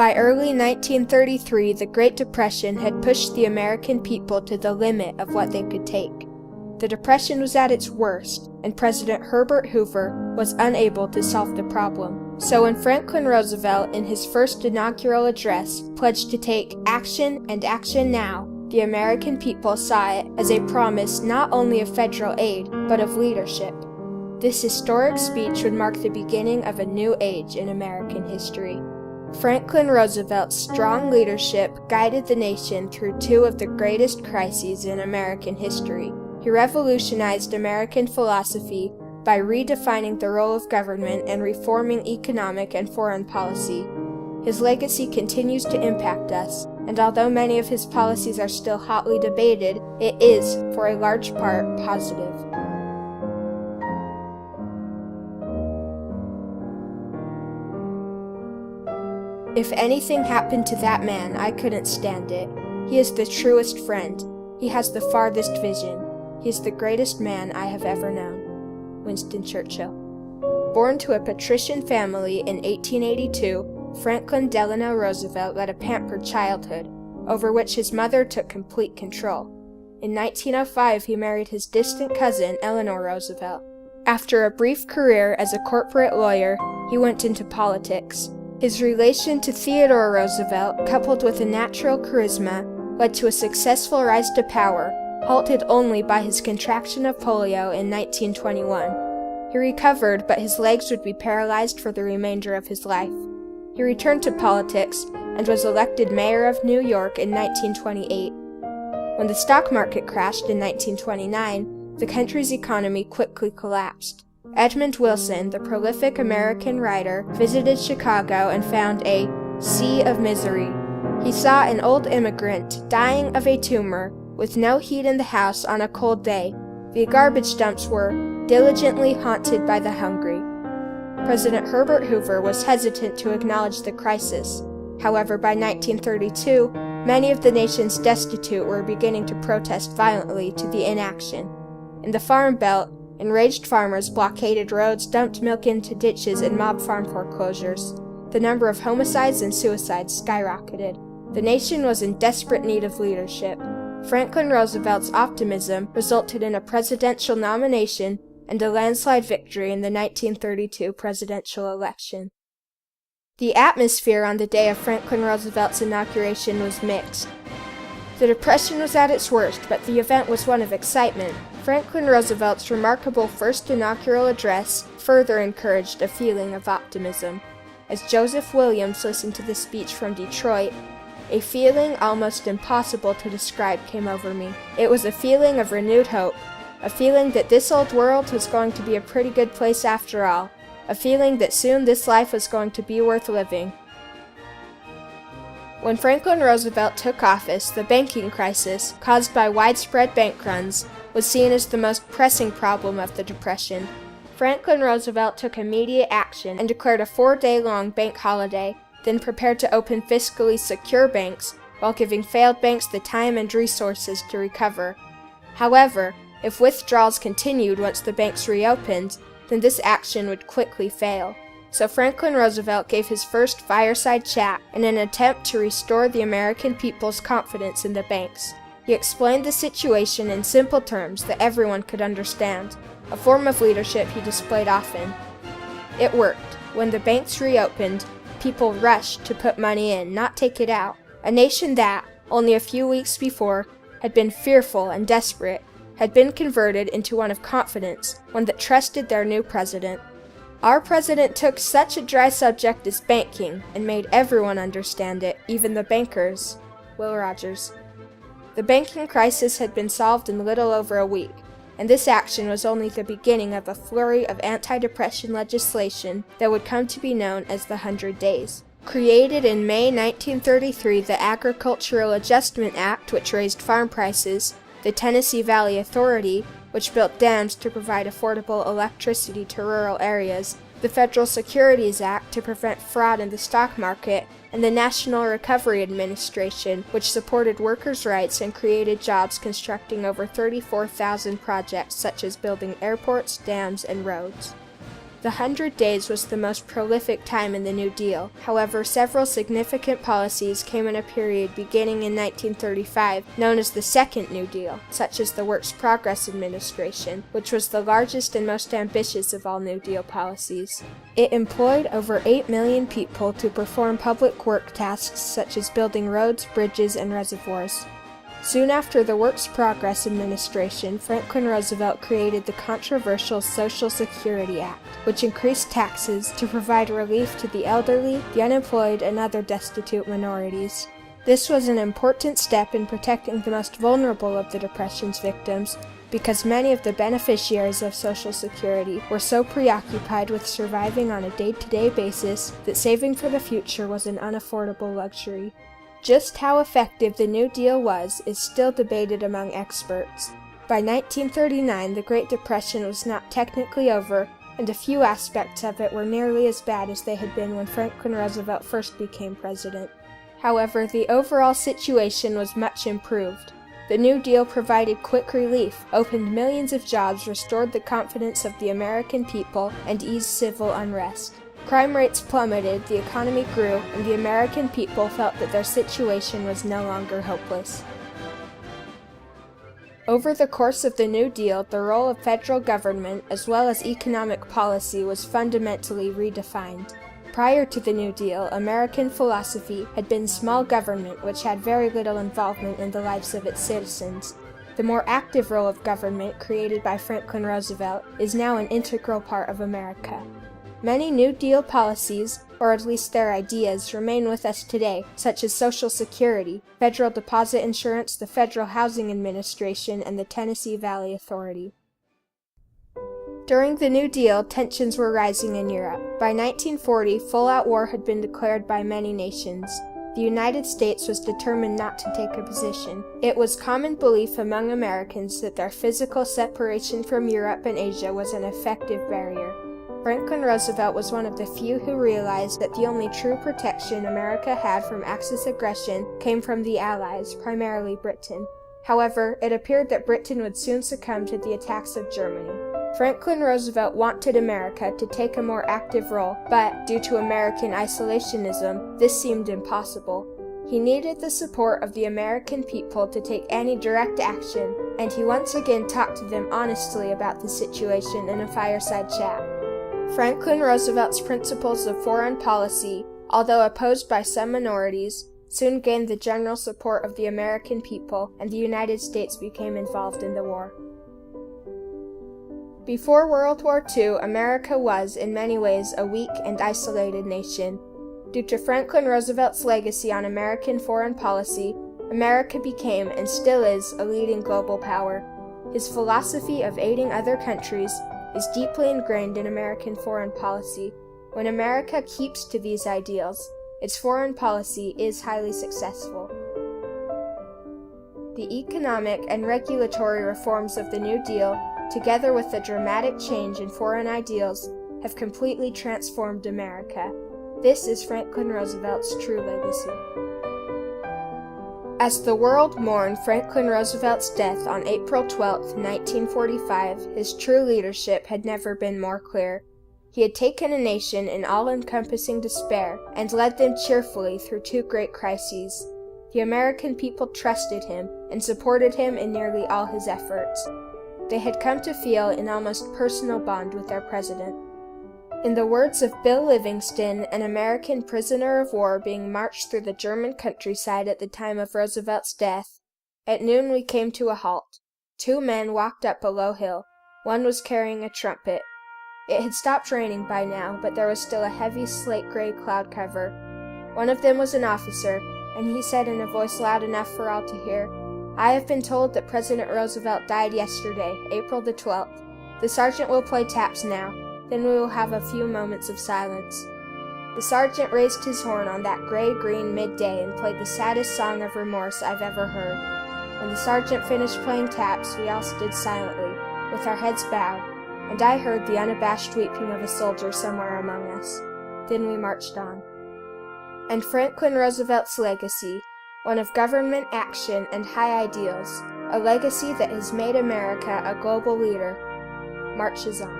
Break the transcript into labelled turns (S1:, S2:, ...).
S1: By early 1933, the Great Depression had pushed the American people to the limit of what they could take. The Depression was at its worst, and President Herbert Hoover was unable to solve the problem. So when Franklin Roosevelt, in his first inaugural address, pledged to take action and action now, the American people saw it as a promise not only of federal aid, but of leadership. This historic speech would mark the beginning of a new age in American history. Franklin Roosevelt's strong leadership guided the nation through two of the greatest crises in American history. He revolutionized American philosophy by redefining the role of government and reforming economic and foreign policy. His legacy continues to impact us, and although many of his policies are still hotly debated, it is, for a large part, positive. If anything happened to that man, I couldn't stand it. He is the truest friend. He has the farthest vision. He is the greatest man I have ever known. Winston Churchill. Born to a patrician family in 1882, Franklin Delano Roosevelt led a pampered childhood, over which his mother took complete control. In 1905, he married his distant cousin, Eleanor Roosevelt. After a brief career as a corporate lawyer, he went into politics. His relation to Theodore Roosevelt, coupled with a natural charisma, led to a successful rise to power, halted only by his contraction of polio in 1921. He recovered, but his legs would be paralyzed for the remainder of his life. He returned to politics and was elected mayor of New York in 1928. When the stock market crashed in 1929, the country's economy quickly collapsed. Edmund Wilson, the prolific American writer, visited Chicago and found a sea of misery. He saw an old immigrant dying of a tumor with no heat in the house on a cold day. The garbage dumps were diligently haunted by the hungry. President Herbert Hoover was hesitant to acknowledge the crisis. However, by 1932, many of the nation's destitute were beginning to protest violently to the inaction. In the Farm Belt, enraged farmers blockaded roads, dumped milk into ditches, and mobbed farm foreclosures. The number of homicides and suicides skyrocketed. The nation was in desperate need of leadership. Franklin Roosevelt's optimism resulted in a presidential nomination and a landslide victory in the 1932 presidential election. The atmosphere on the day of Franklin Roosevelt's inauguration was mixed. The Depression was at its worst, but the event was one of excitement. Franklin Roosevelt's remarkable first inaugural address further encouraged a feeling of optimism. As Joseph Williams listened to the speech from Detroit, a feeling almost impossible to describe came over me. It was a feeling of renewed hope, a feeling that this old world was going to be a pretty good place after all, a feeling that soon this life was going to be worth living. When Franklin Roosevelt took office, the banking crisis, caused by widespread bank runs, was seen as the most pressing problem of the Depression. Franklin Roosevelt took immediate action and declared a 4-day-long bank holiday, then prepared to open fiscally secure banks while giving failed banks the time and resources to recover. However, if withdrawals continued once the banks reopened, then this action would quickly fail. So Franklin Roosevelt gave his first fireside chat in an attempt to restore the American people's confidence in the banks. He explained the situation in simple terms that everyone could understand, a form of leadership he displayed often. It worked. When the banks reopened, people rushed to put money in, not take it out. A nation that, only a few weeks before, had been fearful and desperate, had been converted into one of confidence, one that trusted their new president. Our president took such a dry subject as banking and made everyone understand it, even the bankers. Will Rogers. The banking crisis had been solved in little over a week, and this action was only the beginning of a flurry of anti-depression legislation that would come to be known as the 100 Days. Created in May 1933, the Agricultural Adjustment Act, which raised farm prices, the Tennessee Valley Authority, which built dams to provide affordable electricity to rural areas, the Federal Securities Act to prevent fraud in the stock market, and the National Recovery Administration, which supported workers' rights and created jobs constructing over 34,000 projects such as building airports, dams, and roads. The 100 Days was the most prolific time in the New Deal. However, several significant policies came in a period beginning in 1935, known as the Second New Deal, such as the Works Progress Administration, which was the largest and most ambitious of all New Deal policies. It employed over 8 million people to perform public work tasks such as building roads, bridges, and reservoirs. Soon after the Works Progress Administration, Franklin Roosevelt created the controversial Social Security Act, which increased taxes to provide relief to the elderly, the unemployed, and other destitute minorities. This was an important step in protecting the most vulnerable of the Depression's victims, because many of the beneficiaries of Social Security were so preoccupied with surviving on a day-to-day basis that saving for the future was an unaffordable luxury. Just how effective the New Deal was is still debated among experts. By 1939, the Great Depression was not technically over, and a few aspects of it were nearly as bad as they had been when Franklin Roosevelt first became president. However, the overall situation was much improved. The New Deal provided quick relief, opened millions of jobs, restored the confidence of the American people, and eased civil unrest. Crime rates plummeted, the economy grew, and the American people felt that their situation was no longer hopeless. Over the course of the New Deal, the role of federal government, as well as economic policy, was fundamentally redefined. Prior to the New Deal, American philosophy had been small government, which had very little involvement in the lives of its citizens. The more active role of government, created by Franklin Roosevelt, is now an integral part of America. Many New Deal policies, or at least their ideas, remain with us today, such as Social Security, Federal Deposit Insurance, the Federal Housing Administration, and the Tennessee Valley Authority. During the New Deal, tensions were rising in Europe. By 1940, full-out war had been declared by many nations. The United States was determined not to take a position. It was common belief among Americans that their physical separation from Europe and Asia was an effective barrier. Franklin Roosevelt was one of the few who realized that the only true protection America had from Axis aggression came from the Allies, primarily Britain. However, it appeared that Britain would soon succumb to the attacks of Germany. Franklin Roosevelt wanted America to take a more active role, but, due to American isolationism, this seemed impossible. He needed the support of the American people to take any direct action, and he once again talked to them honestly about the situation in a fireside chat. Franklin Roosevelt's principles of foreign policy, although opposed by some minorities, soon gained the general support of the American people, and the United States became involved in the war. Before World War II, America was, in many ways, a weak and isolated nation. Due to Franklin Roosevelt's legacy on American foreign policy, America became, and still is, a leading global power. His philosophy of aiding other countries is deeply ingrained in American foreign policy. When America keeps to these ideals, its foreign policy is highly successful. The economic and regulatory reforms of the New Deal, together with the dramatic change in foreign ideals, have completely transformed America. This is Franklin Roosevelt's true legacy. As the world mourned Franklin Roosevelt's death on April 12, 1945, his true leadership had never been more clear. He had taken a nation in all-encompassing despair and led them cheerfully through two great crises. The American people trusted him and supported him in nearly all his efforts. They had come to feel an almost personal bond with their president. In the words of Bill Livingston, an American prisoner of war being marched through the German countryside at the time of Roosevelt's death, "At noon we came to a halt. 2 men walked up a low hill. One was carrying a trumpet. It had stopped raining by now, but there was still a heavy slate-gray cloud cover. One of them was an officer, and he said in a voice loud enough for all to hear, 'I have been told that President Roosevelt died yesterday, April the 12th. The sergeant will play taps now. Then we will have a few moments of silence.' The sergeant raised his horn on that gray-green midday and played the saddest song of remorse I've ever heard. When the sergeant finished playing taps, we all stood silently, with our heads bowed, and I heard the unabashed weeping of a soldier somewhere among us. Then we marched on." And Franklin Roosevelt's legacy, one of government action and high ideals, a legacy that has made America a global leader, marches on.